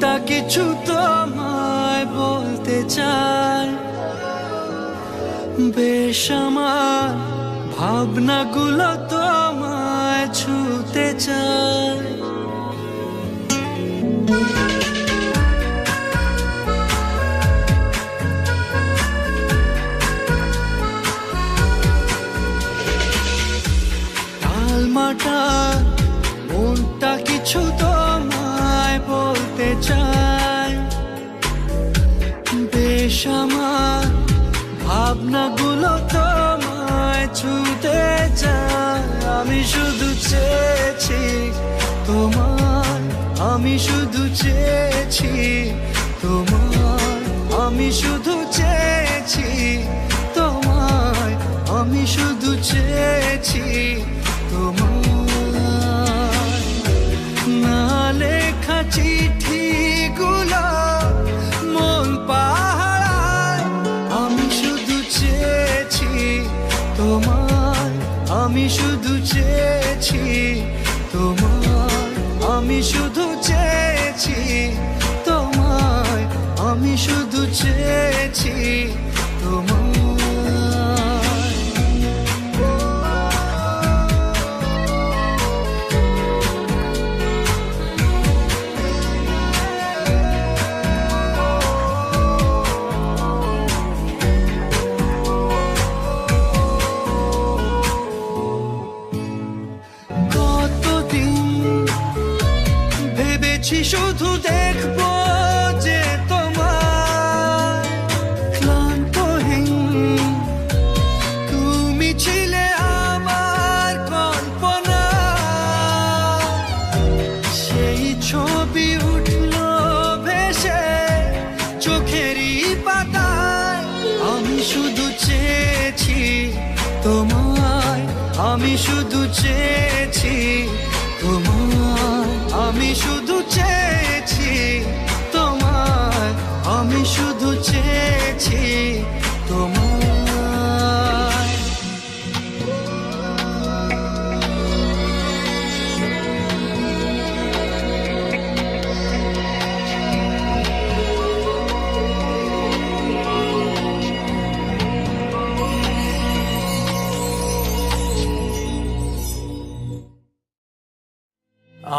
মনটা কিছু তোমায় বলতে চায়, বেশ আমার ভাবনাগুলো তোমায় ছুতে চায়। টালমাটা মনটা কিছু তোমায় বলতে চায়, বেশ আমার ভাবনাগুলো তোমায় ছুতে চায়। আমি শুধু চেয়েছি তোমার, আমি শুধু চেয়েছি তোমার, আমি শুধু চেয়েছি তোমায়, আমি শুধু চেয়েছি তোমার। না লেখা চিঠিগুলো মন পাহারায়, আমি শুধু চেয়েছি তোমার, আমি শুধু চেয়েছি তোমার, আমি শুধু চেয়েছি তোমায়, আমি শুধু চেয়েছি তোমার। শুধু দেখবো যে তোমার ক্লান্তহীন, তুমি ছিলে আমার কল্পনা, সেই ছবি উঠলো ভেসে চোখেরই পাতায়। আমি শুধু চেয়েছি তোমায়, আমি শুধু চেয়েছি তোমায়, আমি শুধু চেয়েছি তোমায়, আমি শুধু চেয়েছি তোমায়।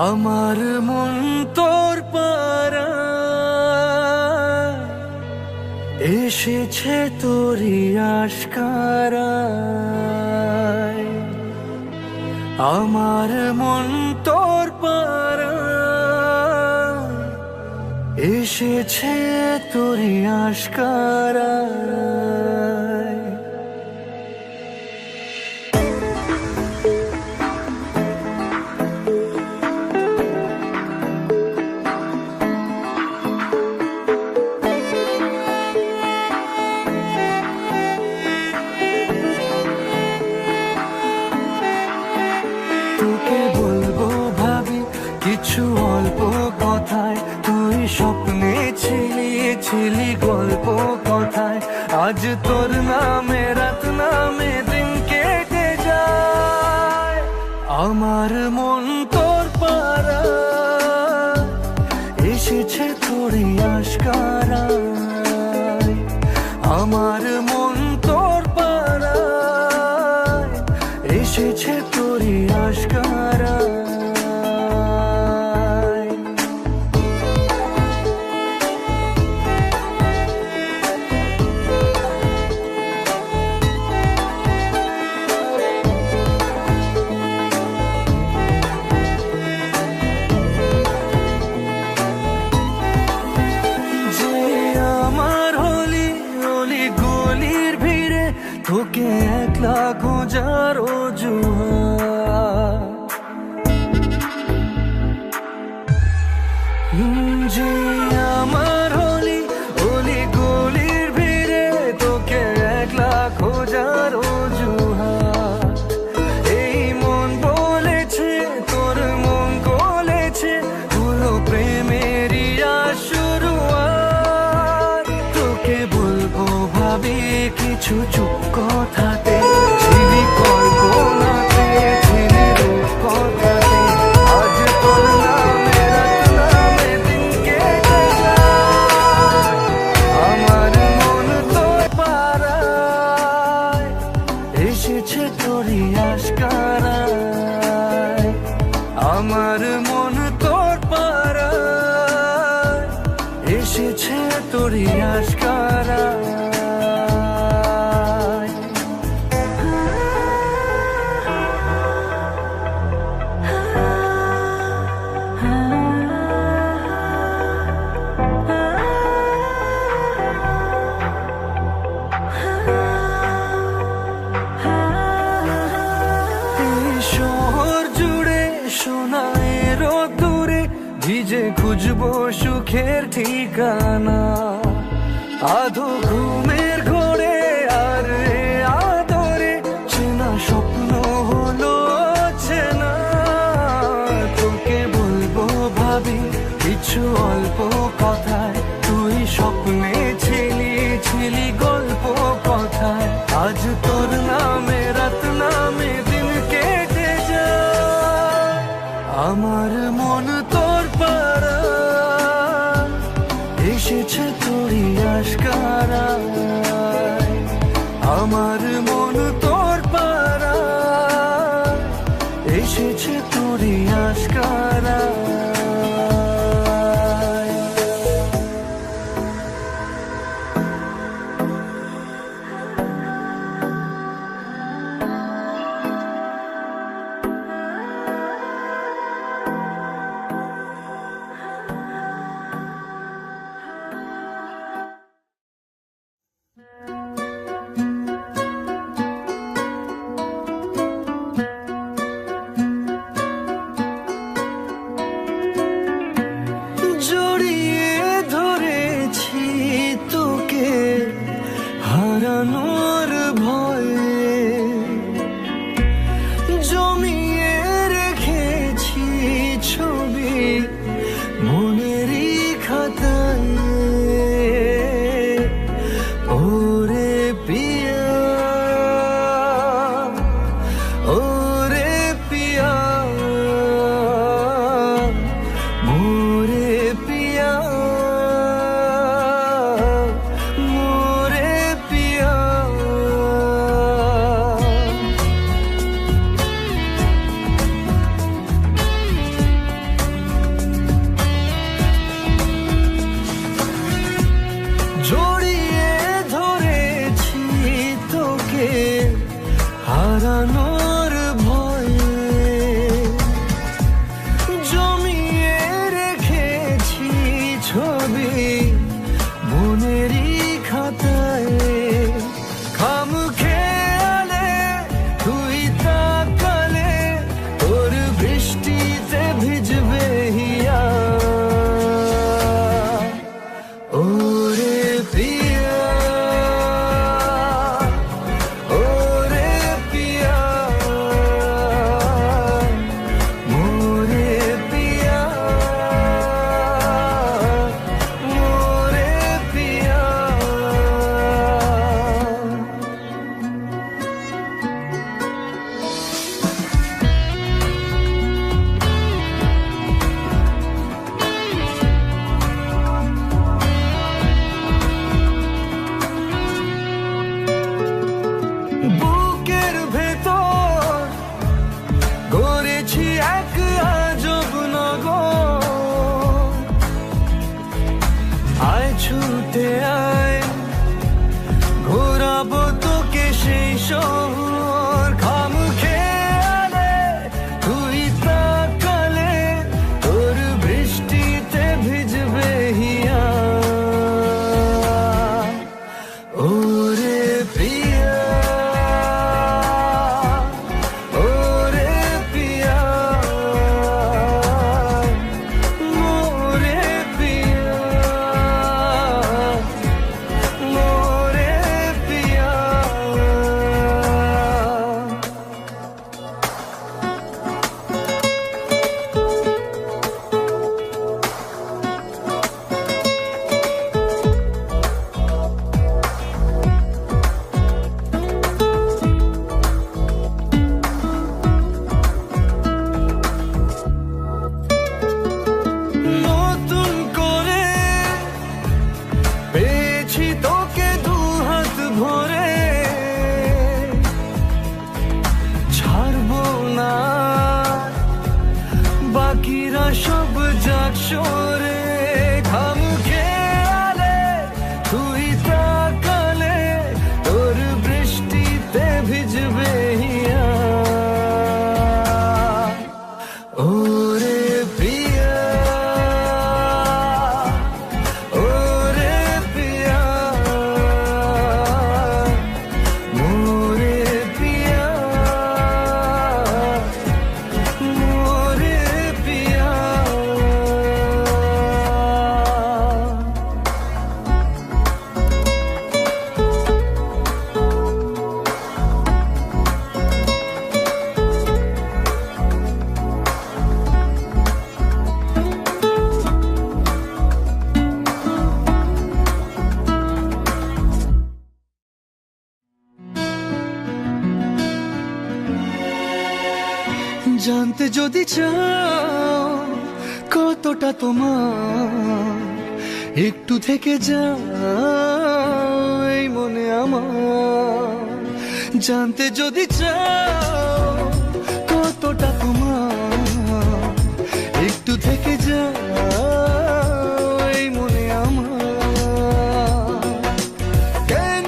আমার মন তোর পাড়ায় এসেছে তোরই আশকারায়, আমার মন তোর পাড়ায় এসেছে তোরই আশকারায়। কিছু অল্প কথায় তুই স্বপ্নে ছিলি গল্প কথায়, আজ তোর নামে রাত নামে দিন কেটে যায়। আমার মন তোর পাড়ায় এসেছে তোরই আশকারায়, আমার মন তোর পাড়ায় এসেছে তোরই আশকারায়। তোকে একলা খোঁজার অজুহাত, যে আমার হলি অলি গলির ভিড়ে তোকে একলা খোঁজার অজুহাত। এই মন বলেছে তোর মন গলেছে, হলো প্রেমেরই শুরুয়াত। তোকে বলবো ভাবি কিছু চুপ কথাতে, ছিলি কল্পনাতে, ছিলি রূপ কথাতে, আজ তোর নামে রাত নামে দিন কেটে আমার মন তোর পাড়ায় এসেছে তোরই আশকারা। ভিজে খুঁজবো সুখের ঠিকানা, আধো ঘুমের ঘোরে আর আদরে চেনা স্বপ্ন হলো চেনা। তোকে বলবো ভাবি কিছু অল্প কথায়, তুই স্বপ্নে ছিলি ছিলি গল্প কথায়। আজ তোর নামে রাত নামে দিন কেটে যায়, আমার মন তোর পাড়ায় এসেছে তোরই আশকারায়। আমার মন তোর পাড়ায় এসেছে তোরই আশকারায়। জড়িয়ে ধরেছি তোকে হারানোর ভয়ে, জমিয়ে রেখেছি ছবি মনেরই খাতায়। ওরে পিয়া ওরে পিয়া মোরে পিয়া মোরে পিয়া। জড়িয়ে ধরেছি তোকে হারানোর ভয়ে, জমিয়ে রেখেছি ছবি মনেরই খাতায়। খাম খেয়ালে তুই তাকালে তোর বৃষ্টিতে ভিজবে হিয়া। ওরে পিয়া ওরে পিয়া মোরে পিয়া মোরে পিয়া। বুকের ভেতর গড়েছি এক আজব নগর, আয় ছুটে আয় ঘোরাবো তোকে সেই শহর। খাম খেয়ালে তুই তাকালে তোর বৃষ্টিতে ভিজবে হিয়া। ওরে পিয়া ওরে পিয়া পাখিরা সব যাক সরে ঘাম খেয়ালে তুই তাকালে তোর বৃষ্টিতে ভিজবে হিয়া ওরে প্রিয়া ওরে প্রিয়া মোরে প্রিয়া মোরে প্রিয়া জানতে যদি চাও কতটা তোমার একটু থেকে যাও এই মনে আমার জানতে যদি চাও কতটা তোমার একটু থেকে যাও এই মনে আমার কেন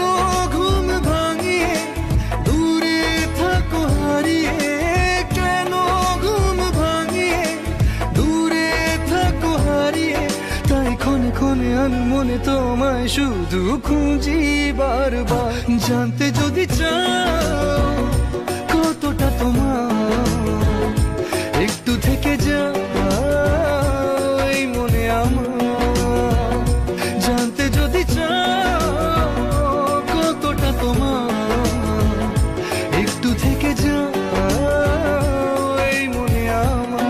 ঘুম ভাঙিয়ে দূরে থাকো হারিয়ে কেন ঘুম ভাঙিয়ে দূরে থাকো হারিয়ে তাই ক্ষণে ক্ষণে আমি মনে তোমায় শুধু খুঁজি বারবার জানতে যদি চাও কতটা তোমার একটু থেকে যাও এই মনে আমার জানতে যদি চাও কতটা তোমার একটু থেকে যাও এই মনে আমার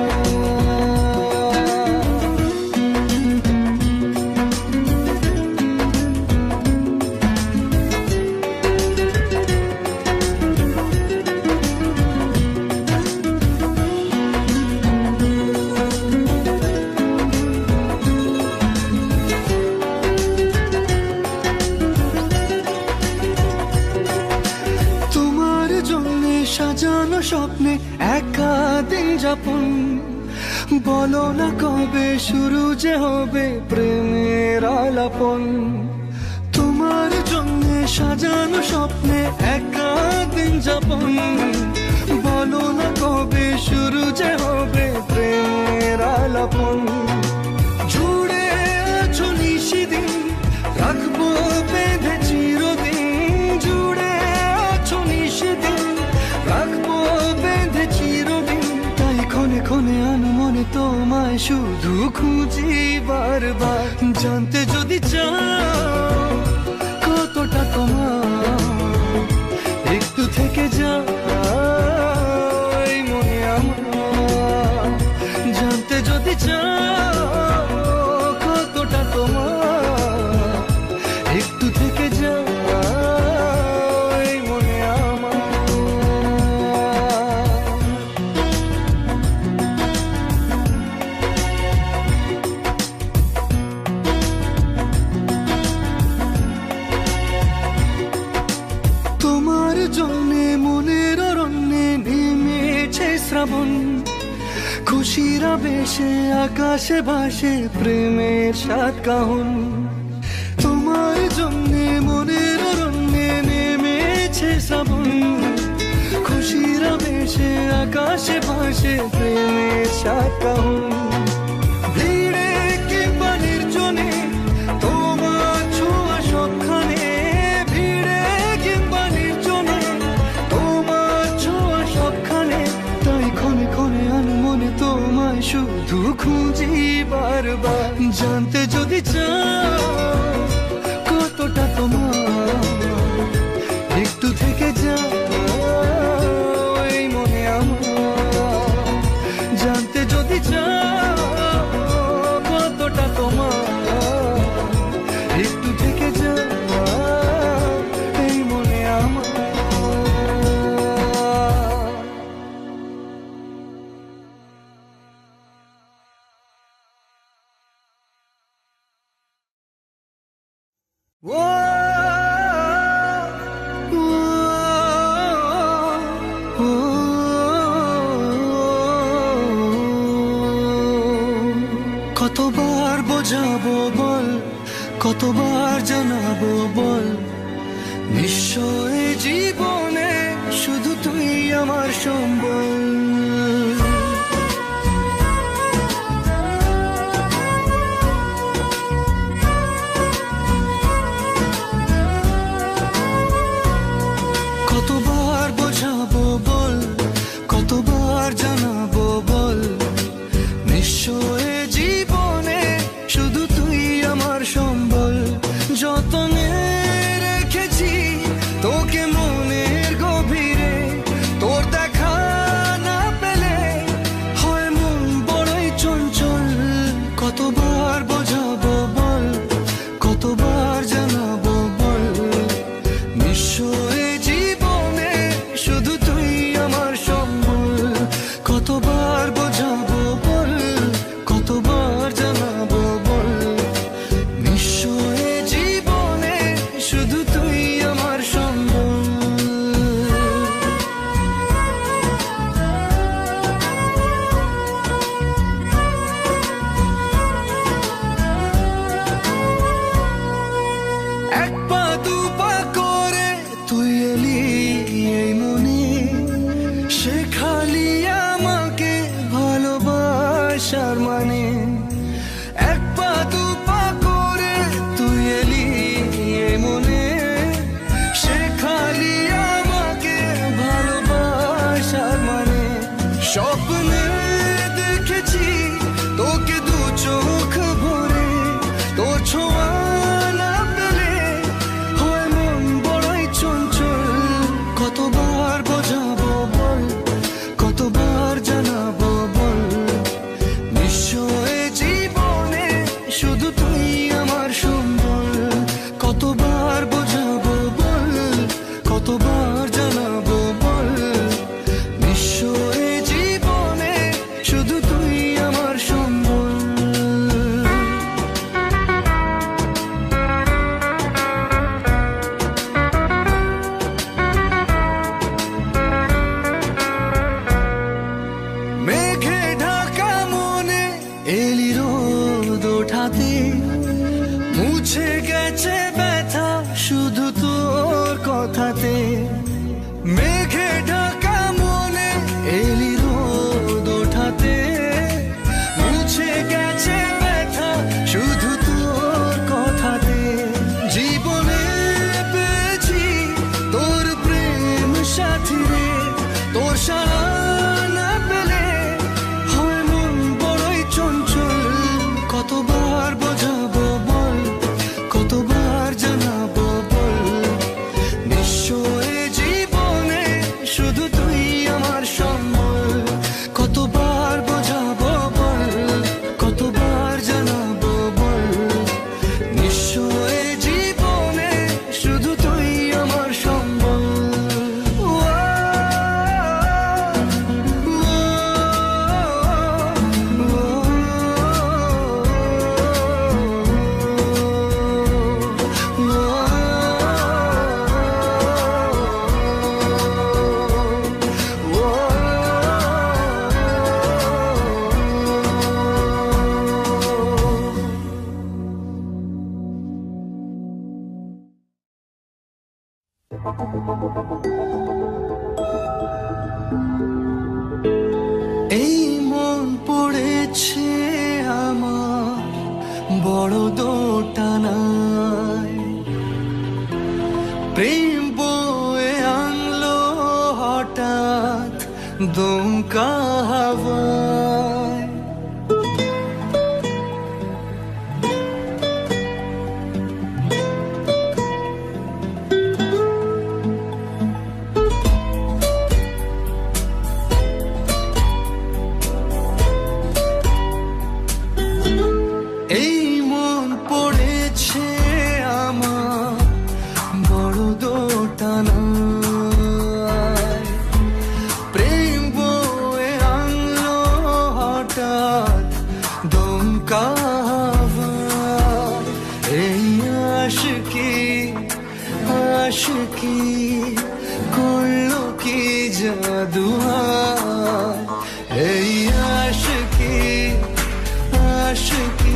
তোমার জন্য সাজানো স্বপ্নে একা দিন যাপন বলো না কবে শুরু যে হবে প্রেমের আলাপন তোমার জন্য সাজানো স্বপ্নে একা দিন যাপন বলো না কবে শুরু যে হবে প্রেমের আলাপন জুড়ে আছো নিশিদিন রাখবো বেঁধে চিরদিন জুড়ে আছো নিশিদিন রাখবো বেঁধে চিরদিন তাই ক্ষণে ক্ষণে আমি মনে তোমায় শুধু খুঁজি বারবার জানতে যদি চাও কতটা তোমার একটু থেকে যাও এই মনে আমার জানতে যদি চাও কতটা তোমার একটু থেকে যাও এই মনে আমার তোমার জন্যে মনের অরণ্যে নেমেছে শ্রাবণ খুশির আবেশে আকাশে ভাসে প্রেমের সাত কাহন তোমার জন্যে মনের অরণ্যে নেমেছে শ্রাবণ খুশির আবেশে আকাশে ভাসে প্রেমের সাত কাহন ভিড়ে কিংবা নির্জনে তোমার ছোঁয়া সবখানে ভিড়ে কিংবা নির্জনে তোমার ছোঁয়া সবখানে তাই ক্ষণে ক্ষণে আমি মনে তোমায় শুধু খুঁজি বারবার জানতে যদি চাও কতটা তোমার একটু থেকে যাও এই মনে আমার জানতে যদি চাও কতটা তোমার একটু থেকে যাও এই মনে আমার কতবার বোঝাবো বল, কতবার জানাবো বল, নিশ্চয় জীবনে শুধু তুই আমার সম্বল। কতবার বোঝাবো বল, কতবার জানাবো বল, নিশ্চয় জীবনে শুধু তুই আমার সম্বল। যতনে রেখেছি তোকে মনের গভীরে, তোর দেখা না পেলে হয় মন বড়ই চঞ্চল। কতবার বোঝাবো বল, কতবার জানাবো বল, নিশ্চয় জীবনে শুধু তুই আমার সম্বল। কতবার বোঝাবো বল, কতবার জানাবো বল, নিশ্চয় জীবনে শুধু তুই আমার সম্বল। এক পা দু পা করে তুই এলি এই মনে, শেখালি আমাকে ভালোবাসার মানে। এক পা দু পা করে তুই এলি এই মনে, শেখালি আমাকে ভালোবাসার মানে। স্বপ্নে দেখেছি তোকে দু চোখ ভরে, তোর ছোঁয়া না পেলে হয় মন বড়ই চঞ্চল। কতবার বোঝাবো বল, কতবার জানাবো বল, নিশ্চয় জীবনে শুধু তুই আমার সম্বল। কতবার বোঝাবো বল, কতবার জানাবো বল, নিশ্চয় জীবনে শুধু তুই আমার সম্বল। মেঘে ঢাকা মনে এলি রোদ ওঠাতে, মুছে গেছে ব্যথা শুধু তোর কথাতে। মেঘে ঢাকা মনে এলি রোদ ওঠাতে, মুছে গেছে ব্যথা শুধু তোর কথাতে। জীবনে পেয়েছি তোর প্রেম সাথী রে, তোর সারা না পেলে হয় মন বড়ই চঞ্চল। কতবার বোঝাবো বল, কতবার জানাবো বল, নিশ্চয় জীবনে শুধু তুই আমার সম্বল। কতবার বোঝাবো বল, কতবার জানাবো বল, নিশ্চয় জীবনে শুধু তুই আমার সম্বল। এই মন পড়েছে আমার বড় দোটানায়, প্রেম বয়ে আনলো হঠাৎ দমকা হাওয়ায়। এই মন পড়েছে আমার বড় দোটানায়, প্রেম বয়ে আনলো হঠাৎ দমকা হাওয়ায়। এই আশিকি আশিকি করলো কি জাদু হায়, এই আশিকি আশিকি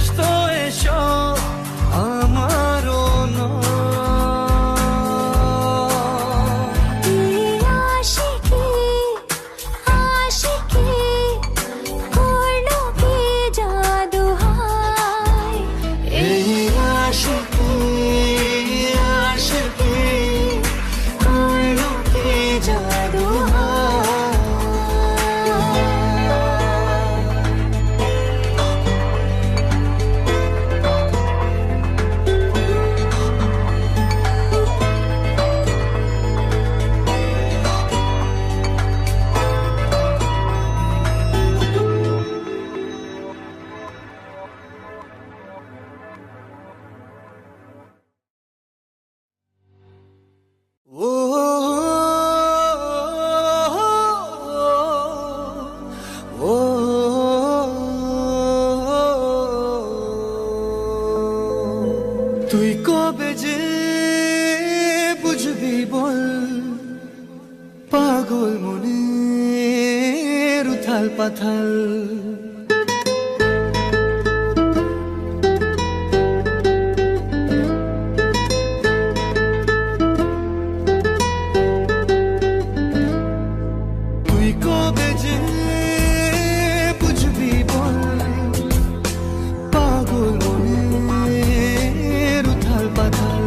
বিশ্বাস তো এসব আমারও তুই কবে যে বুঝবি বল পাগল মনের উথাল পাথাল তুই কবে যে বুঝবি বল পাগল মনের উথাল পাথাল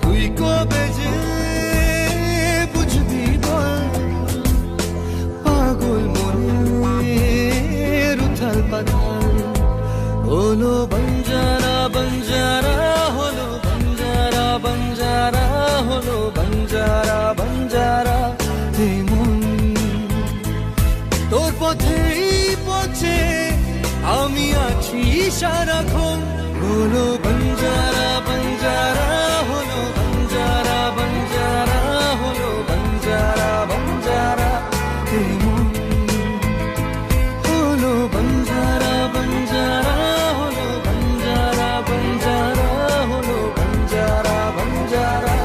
তুই কবে যে বুঝবি বল পাগল মনের উথাল পাথাল হলো বঞ্জারা বঞ্জারা হলো বঞ্জারা বঞ্জারা হলো বঞ্জারা বঞ্জারা মন তোর পথেই পথে আমি আছি সারাক্ষণ হলো বঞ্জারা বঞ্জারা হলো বঞ্জারা বঞ্জারা হলো বঞ্জারা বঞ্জারা মন হলো বঞ্জারা বঞ্জারা হলো বঞ্জারা বঞ্জারা হলো বঞ্জারা বঞ্জারা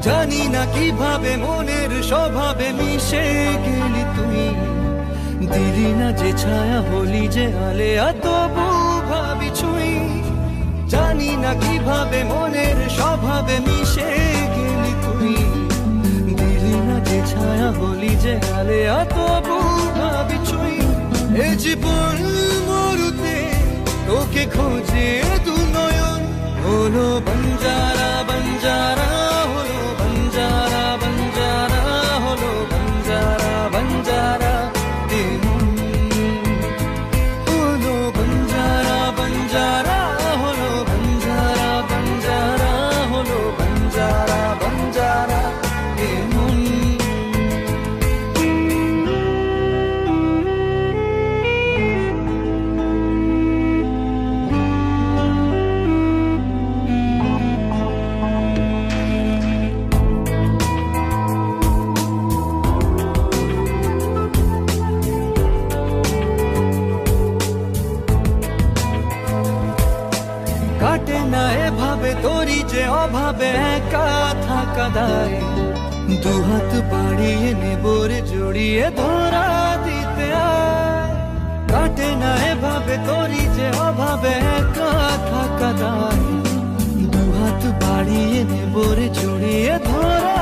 জানি না কিভাবে মনের স্বভাবে মিশে গেলি তুই দিলি না যে ছায়া হলি যে আলেয়া তবু ভাবি ছুঁই জানি না কিভাবে মনের স্বভাবে মিশে গেলি তুই দিলি না যে ছায়া হলি যে আলেয়া তবু ভাবি ছুঁই এ জীবন মরুতে তোকে খোঁজে দু নয়ন হলো বঞ্জারা বঞ্জারা হলো বঞ্জারা বঞ্জারা হলো বঞ্জারা বঞ্জারা হলো বঞ্জারা বঞ্জারা হলো বঞ্জারা বঞ্জারা হলো বঞ্জারা বঞ্জারা কাটে না এভাবে তোরই যে অভাবে একা থাকা দায় দুহাত বাড়িয়ে নেবরে জড়িয়ে ধরা দিতে আয় কাটে না এভাবে তোরই যে অভাবে একা থাকা দায় দুহাত বাড়িয়ে নেবরে জড়িয়ে ধরা